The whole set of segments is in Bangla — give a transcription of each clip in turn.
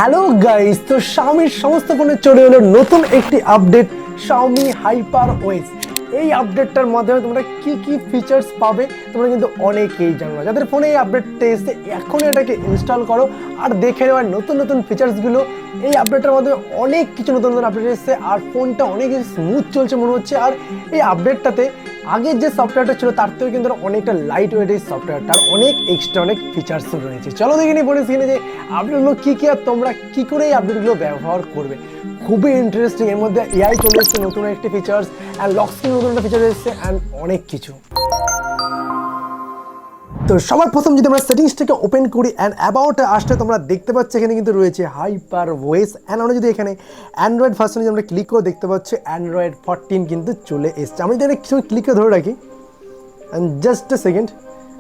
হ্যালো গাইস, তো Xiaomiর সমস্ত ফোনে চলে এলো নতুন একটি আপডেট Xiaomi HyperOS। এই আপডেটটার মাধ্যমে তোমরা কি কি ফিচার্স পাবে তোমরা কিন্তু অনেকেই জানো না। যাদের ফোনে এই আপডেটটা এসে এখনই এটাকে ইনস্টল করো আর দেখে নেওয়ার নতুন নতুন ফিচার্সগুলো। এই আপডেটটার মাধ্যমে অনেক কিছু নতুন নতুন আপডেট এসেছে আর ফোনটা অনেক স্মুথ চলছে মনে হচ্ছে। আর এই আপডেটটাতে আগের যে সফটওয়্যারটা ছিল তার থেকে কিন্তু অনেকটা লাইট ওয়েট এই সফটওয়্যারটার অনেক এক্সট্রা অনেক ফিচার্সও রয়েছে। চলো দেখে নিই ফোনের স্ক্রিনে যে আপডেটগুলো কী কী আর তোমরা কী করে এই আপডেটগুলো ব্যবহার করবে। খুবই ইন্টারেস্টিং। এর মধ্যে এআই চলে এসেছে নতুন একটি ফিচার্স, অ্যান্ড লক স্ক্রিন নতুন একটা ফিচার এসেছে, অ্যান্ড অনেক কিছু। তো সবার প্রথম যদি আমরা সেটিংসটাকে ওপেন করি অ্যান্ড অ্যাবাউটে আসলে তোমরা দেখতে পাচ্ছ এখানে কিন্তু রয়েছে HyperOS। অ্যান্ড আমরা যদি এখানে অ্যান্ড্রয়েড ভার্সনে যদি আমরা ক্লিক করে দেখতে পাচ্ছি অ্যান্ড্রয়েড 14 কিন্তু চলে এসছে। আমি যদি এটা কিছু ক্লিক করে ধরে রাখি and just a second,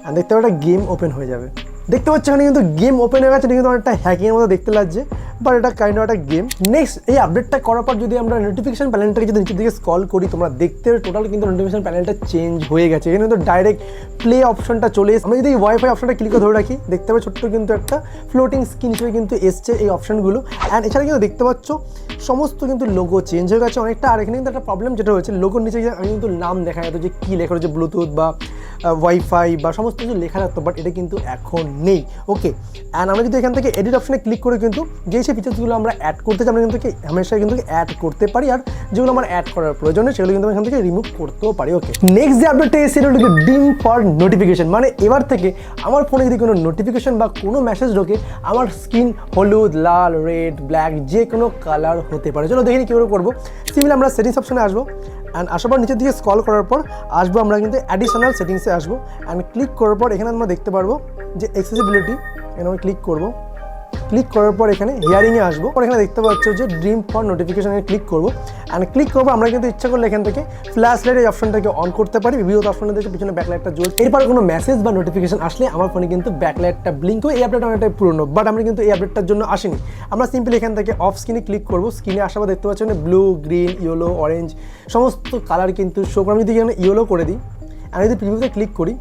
and দেখতে পাচ্ছি একটা গেম ওপেন হয়ে যাবে। দেখতে পাচ্ছ এখানে কিন্তু গেম ওপেন হয়ে গেছে। এটা কিন্তু অনেকটা হ্যাকিংয়ের মতো দেখতে লাগছে, বাট এটা কাইন্ড অফ একটা গেম। নেক্সট এই আপডেটটা করার পর যদি আমরা নোটিফিকেশন প্যানেলটাকে যদি নিচের দিকে স্ক্রল করি তোমরা দেখতে হবে টোটাল কিন্তু নোটিফিকেশন প্যানেলটা চেঞ্জ হয়ে গেছে। এখানে কিন্তু ডাইরেক্ট প্লে অপশনটা চলে এসেছে। আমরা যদি এই ওয়াইফাই অপশনটা ক্লিক করে ধরে রাখি দেখতে পাবে ছোট্ট কিন্তু একটা ফ্লোটিং স্ক্রিন হিসেবে কিন্তু এসছে এই অপশনগুলো। অ্যান্ড এছাড়া কিন্তু দেখতে পাচ্ছ সমস্ত কিন্তু লোগো চেঞ্জ হয়ে গেছে অনেকটা। আর এখানে কিন্তু একটা প্রবলেম যেটা হয়েছে, লোগোর নিচে কিন্তু নাম দেখা যেত যে কী লেখা রয়েছে, ব্লুটুথ বা ওয়াইফাই বা সমস্ত কিছু লেখা থাকতো, বাট এটা কিন্তু এখন নেই। ওকে, অ্যান্ড আমরা যদি এখান থেকে এডিট অপশনে ক্লিক করে কিন্তু যেই সেই ফিচার্সগুলো আমরা অ্যাড করতে চাই আমরা কিন্তু হামেশা কিন্তু অ্যাড করতে পারি, আর যেগুলো আমার অ্যাড করার প্রয়োজন নেই সেগুলো কিন্তু এখান থেকে রিমুভ করতেও পারি। ওকে, নেক্সট যে আপডেটটা এসেছে সেটা হলো ডিম ফর নোটিফিকেশন। মানে এবার থেকে আমার ফোনে যদি কোনো নোটিফিকেশন বা কোনো মেসেজ ঢোকে আমার স্ক্রিন হলুদ, লাল, রেড, ব্ল্যাক যে কোনো কালার হতে পারে। চলো দেখে নিই কীভাবে করবো। সিম্পলি আমরা সেটিংস অপশনে আসবো, অ্যান্ড আসার পর নিচের দিকে স্ক্রল করার পর আসবো আমরা কিন্তু অ্যাডিশনাল সেটিংসে আসবো। অ্যান্ড ক্লিক করার পর এখানে আমরা দেখতে পারবো যে অ্যাক্সেসিবিলিটি, এখানে আমরা ক্লিক করবো। ক্লিক করার পর এখানে হিয়ারিংয়ে আসবো, পর এখানে দেখতে পাচ্ছ যে ড্রিম ফর নোটিফিকেশনে ক্লিক করবো। অ্যান্ড ক্লিক করবো আমরা কিন্তু ইচ্ছা করলে এখান থেকে ফ্ল্যাশ লাইট এই অপশনটাকে অন করতে পারি। বিভিন্ন অপশনে দেখে পিছনে ব্যাকলাইটটা জ্বলছে। এরপর কোনো মেসেজ বা নোটিফিকেশন আসলে আমার ফোনে কিন্তু ব্যাকলাইটটা ব্লিঙ্ক হয়। এই আপডেট অনেকটাই পুরনো, বাট আমরা কিন্তু এই আপডেটটার জন্য আসিনি। আমরা সিম্পলি এখান থেকে অফ স্ক্রিনে ক্লিক করবো। স্ক্রিনে আসার পর দেখতে পাচ্ছি ব্লু, গ্রিন, ইয়েলো, অরেঞ্জ সমস্ত কালার কিন্তু শো করে। আমি যদি এখানে ইয়েলো করে দিই, আমি যদি প্রিভিউতে ক্লিক করি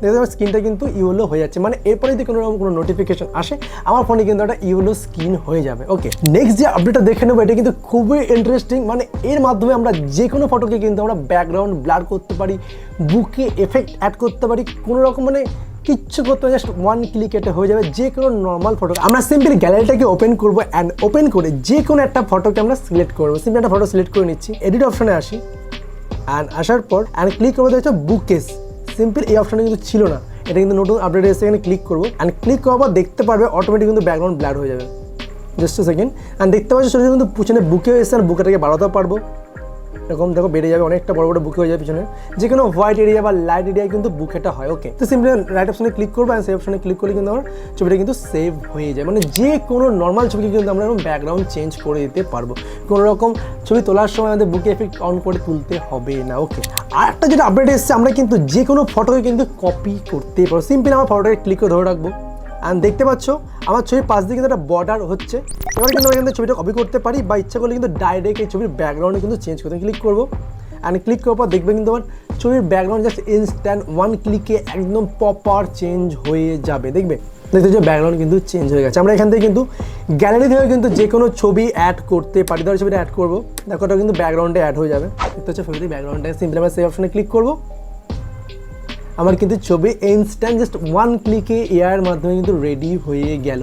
দেখতে আমার স্ক্রিনটা কিন্তু ইয়েলো হয়ে যাচ্ছে। মানে এরপরে যদি কোনো নোটিফিকেশন আসে আমার ফোনে কিন্তু একটা ইয়েলো স্ক্রিন হয়ে যাবে। ওকে, নেক্সট যে আপডেটটা দেখে নেবো এটা কিন্তু খুবই ইন্টারেস্টিং। মানে এর মাধ্যমে আমরা যে কোনো ফটোকে কিন্তু আমরা ব্যাকগ্রাউন্ড ব্লার করতে পারি, বুকে এফেক্ট অ্যাড করতে পারি, কোনো রকম মানে কিচ্ছু করতে হবে, জাস্ট ওয়ান ক্লিক এটা হয়ে যাবে যে কোনো নর্মাল ফটো। আমরা সিম্পলি গ্যালারিটাকে ওপেন করবো, অ্যান্ড ওপেন করে যে কোনো একটা ফটোকে আমরা সিলেক্ট করবো। সিম্পলি একটা ফটো সিলেক্ট করে নিচ্ছি, এডিট অপশনে আসি, অ্যান্ড আসার পর অ্যান্ড ক্লিক করবো দেখছো বুককেস। সিম্পল এই অপশনটা কিন্তু ছিল না, এটা কিন্তু নতুন আপডেট এসে এখানে ক্লিক করবো। অ্যান্ড ক্লিক করার পর দেখতে পারবে অটোমেটিক কিন্তু ব্যাকগ্রাউন্ড ব্লার হয়ে যাবে। জাস্ট সেকেন্ড, অ্যান্ড দেখতে পাচ্ছি সেটা কিন্তু পিছনে বুকে এসে আর বুকেটাকে বাড়াতেও পারবো। এরকম দেখো বেড়ে যাবে, অনেকটা বড় বড় বুকে হয়ে যাবে পিছনে। যে কোনো হোয়াইট এরিয়া বা লাইট এরিয়ায় কিন্তু বুকেটা হয়। ওকে, তো সিম্পলি রাইট অপশনে ক্লিক করবো, অ্যান্ড সেই অপশনে ক্লিক করলে কিন্তু আমার ছবিটা কিন্তু সেভ হয়ে যায়। মানে যে কোনো নর্মাল ছবিকে কিন্তু আমরা ব্যাকগ্রাউন্ড চেঞ্জ করে দিতে পারবো। কোনো রকম ছবি তোলার সময় আমাদের বুকে এফেক্ট অন করে তুলতে হবে না। ওকে, আর একটা যেটা আপডেট এসেছে আমরা কিন্তু যে কোনো ফটোকে কিন্তু কপি করতে পারবো। সিম্পলি আমার ফটোটাকে ক্লিক করে ধরে রাখবো, অ্যান্ড দেখতে পাচ্ছ আমার ছবির পাশ দিয়ে কিন্তু একটা বর্ডার হচ্ছে। এবার কিন্তু আমরা এখান থেকে ছবিটা কপি করতে পারি, বা ইচ্ছা করলে কিন্তু ডাইরেক্ট এই ছবির ব্যাকগ্রাউন্ডে কিন্তু চেঞ্জ করতে ক্লিক করবো। অ্যান্ড ক্লিক করার পর দেখবে কিন্তু আমার ছবির ব্যাকগ্রাউন্ড জাস্ট ইনস্ট্যান্ট ওয়ান ক্লিকে একদম প্রপার চেঞ্জ হয়ে যাবে। দেখবে দেখতে যে ব্যাকগ্রাউন্ড কিন্তু চেঞ্জ হয়ে গেছে। আমরা এখান থেকে কিন্তু গ্যালারি থেকে কিন্তু যে কোনো ছবি অ্যাড করতে পারি। ধরো ছবিটা অ্যাড করবো, দেখো ওটা কিন্তু ব্যাকগ্রাউন্ডে অ্যাড হয়ে যাবে। দেখতে হচ্ছে ছবিতে ব্যাকগ্রাউন্ডে সিম্পলি আমরা সেই অপশনে ক্লিক করবো। আমার কিন্তু ছবি ইনস্ট্যান্ট জাস্ট ওয়ান ক্লিকে এআইয়ের মাধ্যমে কিন্তু রেডি হয়ে গেল।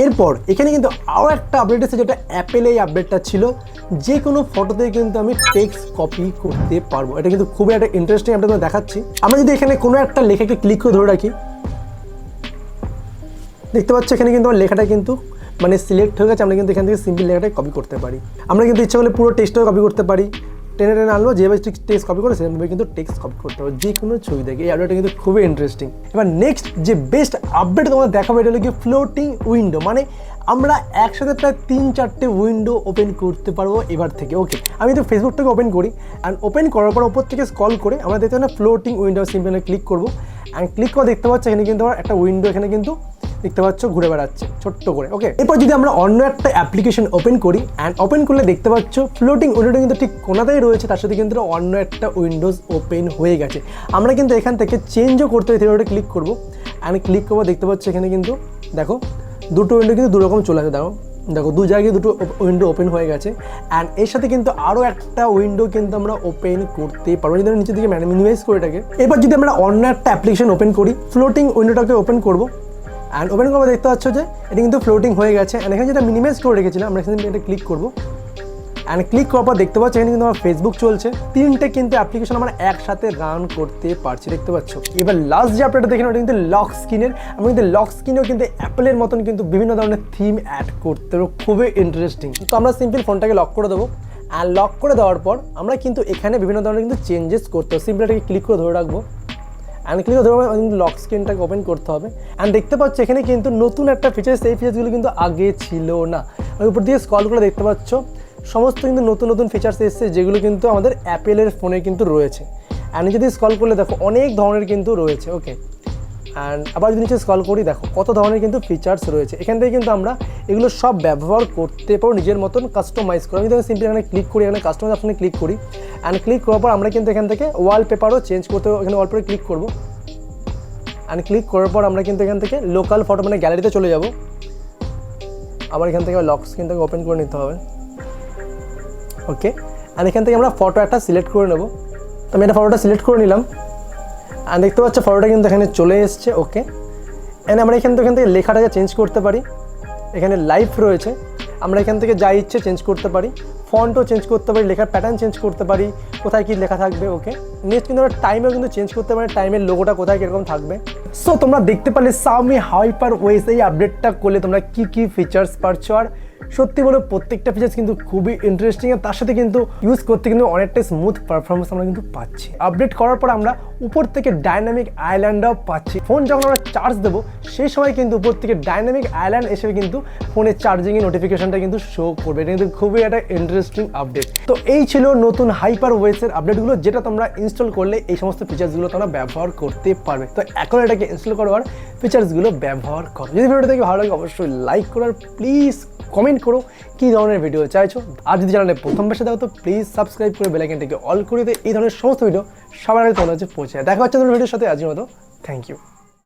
এরপর এখানে কিন্তু আরও একটা আপডেট এসেছে, যেটা অ্যাপেল এই আপডেটটা ছিল। যে কোনো ফটোতে কিন্তু আমি টেক্সট কপি করতে পারবো। এটা কিন্তু খুবই একটা ইন্টারেস্টিং আপডেট আমি দেখাচ্ছি। আমরা যদি এখানে কোনো একটা লেখাকে ক্লিক করে ধরে রাখি দেখতে পাচ্ছি এখানে কিন্তু আমার লেখাটা কিন্তু মানে সিলেক্ট হয়ে গেছে। আমরা কিন্তু এখান থেকে সিম্পল লেখাটাকে কপি করতে পারি। আমরা কিন্তু ইচ্ছা করলে পুরো টেক্সটটাও কপি করতে পারি, টেনে আনবো যেভাবে টেক্সট কপি করে সেভাবে কিন্তু টেক্সট কপি করতে হবে যে কোনো ছবি দেখে। এই আপডেটটা কিন্তু খুবই ইন্টারেস্টিং। এবার নেক্সট যে বেস্ট আপডেট তোমাদের দেখাবো এটা হলো কি ফ্লোটিং উইন্ডো। মানে আমরা একসাথে প্রায় 3-4টে উইন্ডো ওপেন করতে পারবো এবার থেকে। ওকে, আমি তো ফেসবুকটাকে ওপেন করি, অ্যান্ড ওপেন করার পর ওপর থেকে স্ক্রল করে আমরা দেখতে পাই ফ্লোটিং উইন্ডো। সিম্পলি ক্লিক করবো, অ্যান্ড ক্লিক করে দেখতে পাচ্ছি এখানে কিন্তু আমার একটা উইন্ডো এখানে কিন্তু দেখতে পাচ্ছ ঘুরে বেড়াচ্ছে ছোট্ট করে। ওকে, এরপর যদি আমরা অন্য একটা অ্যাপ্লিকেশন ওপেন করি, অ্যান্ড ওপেন করলে দেখতে পাচ্ছ ফ্লোটিং উইন্ডোটা কিন্তু ঠিক কোনাতেই রয়েছে, তার সাথে কিন্তু অন্য একটা উইন্ডোজ ওপেন হয়ে গেছে। আমরা কিন্তু এখান থেকে চেঞ্জও করতে হয়, থিওরিটা ক্লিক করবো, অ্যান্ড ক্লিক করবো দেখতে পাচ্ছ এখানে কিন্তু দেখো দুটো উইন্ডো কিন্তু দুরকম চলে আসে। দেখো দেখো দু জায়গায় দুটো উইন্ডো ওপেন হয়ে গেছে অ্যান্ড এর সাথে কিন্তু আরও একটা উইন্ডো কিন্তু আমরা ওপেন করতে পারবো যদি আমরা নিচের দিকে মিনিমাইজ করে এটাকে। এবার যদি আমরা অন্য একটা অ্যাপ্লিকেশন ওপেন করি, ফ্লোটিং উইন্ডোটাকে ওপেন করবো অ্যান্ড ওপেন করবো, দেখতে পাচ্ছ যে এটা কিন্তু ফ্লোটিং হয়ে গেছে অ্যান্ড এখানে যেটা মিনিমাইজ করে রেখেছিলাম আমরা এখানে এটা ক্লিক করবো অ্যান্ড ক্লিক করার পর দেখতে পাচ্ছি এখানে কিন্তু আমার ফেসবুক চলছে, তিনটে কিন্তু অ্যাপ্লিকেশন আমরা একসাথে রান করতে পারছি, দেখতে পাচ্ছ। এবার লাস্ট যে আপডেটটা দেখেন ওটা কিন্তু লক স্ক্রিনের, আমরা কিন্তু লক স্ক্রিনেও কিন্তু অ্যাপেলের মতন কিন্তু বিভিন্ন ধরনের থিম অ্যাড করতে পারবো, খুবই ইন্টারেস্টিং। তো আমরা সিম্পল ফোনটাকে লক করে দেবো অ্যান্ড লক করে দেওয়ার পর আমরা কিন্তু এখানে বিভিন্ন ধরনের কিন্তু চেঞ্জেস করতে হবে। সিম্পল এটাকে ক্লিক করে ধরে রাখবো অ্যান্ড ক্লিক করে ধরে কিন্তু লক স্ক্রিনটাকে ওপেন করতে হবে অ্যান্ড দেখতে পাচ্ছ এখানে কিন্তু নতুন একটা ফিচার্স, এই ফিচার্সগুলো কিন্তু আগে ছিল না। উপর দিকে স্ক্রল করে দেখতে পাচ্ছ সমস্ত কিন্তু নতুন নতুন ফিচার্স এসেছে যেগুলো কিন্তু আমাদের অ্যাপেলের ফোনে কিন্তু রয়েছে অ্যান্ড যদি স্ক্রল করলে দেখো অনেক ধরনের কিন্তু রয়েছে, ওকে। অ্যান্ড আবার যদি নিচে স্ক্রল করি দেখো কত ধরনের কিন্তু ফিচার্স রয়েছে, এখান থেকে কিন্তু আমরা এগুলো সব ব্যবহার করতে পারবো নিজের মতন কাস্টমাইজ করে। আমি সিম্পলি এখানে ক্লিক করি, এখানে কাস্টমাইজ অপশনে ক্লিক করি অ্যান্ড ক্লিক করার পর আমরা কিন্তু এখান থেকে ওয়ালপেপারও চেঞ্জ করতে, এখানে ওয়ালপেপারে ক্লিক করবো অ্যান্ড ক্লিক করার পর আমরা কিন্তু এখান থেকে লোকাল ফটো মানে গ্যালারিতে চলে যাব। আবার এখান থেকে লক স্ক্রিনটাকে ওপেন করে নিতে হবে, ওকে। অ্যান্ড এখান থেকে আমরা ফটো একটা সিলেক্ট করে নেবো, তো আমি এটা ফটোটা সিলেক্ট করে নিলাম অ্যান্ড দেখতে পাচ্ছ ফটোটা কিন্তু এখানে চলে এসছে, ওকে। অ্যান্ড আমরা এখান থেকে লেখাটাকে চেঞ্জ করতে পারি, এখানে লাইভ রয়েছে, আমরা এখান থেকে যা ইচ্ছে চেঞ্জ করতে পারি, ফন্টও চেঞ্জ করতে পারি, লেখার প্যাটার্ন চেঞ্জ করতে পারি, কোথায় কী লেখা থাকবে, ওকে। নেক্সট কিন্তু আমরা টাইমেও কিন্তু চেঞ্জ করতে পারি, টাইমের লোগোটা কোথায় কীরকম থাকবে। সো তোমরা দেখতে পারলে Xiaomi HyperOS এই আপডেটটা করলে তোমরা কী কী ফিচার্স পাচ্ছ, আর সত্যি বলে প্রত্যেকটা ফিচার্স কিন্তু খুবই ইন্টারেস্টিং আর তার সাথে কিন্তু ইউজ করতে কিন্তু অনেকটাই স্মুথ পারফরমেন্স আমরা কিন্তু পাচ্ছি। আপডেট করার পর আমরা উপর থেকে ডাইনামিক আইল্যান্ডও পাচ্ছি, ফোন যখন আমরা চার্জ দেবো সেই সময় কিন্তু উপর থেকে ডাইনামিক আইল্যান্ড এসে কিন্তু ফোনের চার্জিংয়ের নোটিফিকেশনটা কিন্তু শো করবে, এটা কিন্তু খুবই একটা ইন্টারেস্টিং আপডেট। তো এই ছিল নতুন HyperOS-এর আপডেটগুলো, যেটা তোমরা ইনস্টল করলে এই সমস্ত ফিচার্সগুলো তোমরা ব্যবহার করতে পারবে। তো এখন এটাকে ইনস্টল করার ফিচার্সগুলো ব্যবহার করো। যদি ভিডিওটা দেখে ভালো লাগে অবশ্যই লাইক করো আর প্লিজ কমেন্ট করো কী ধরনের ভিডিও চাইছো। আর যদি চ্যানেলে প্রথম বেশি দেখো তো প্লিজ সাবস্ক্রাইব করে বেল আইকনটাকে অল করে দিও, এই ধরনের সমস্ত ভিডিও সবার আগে তোমার কাছে পৌঁছে। দেখা হচ্ছে তোমার ভিডিওর সাথে, আজকের মতো থ্যাংক ইউ।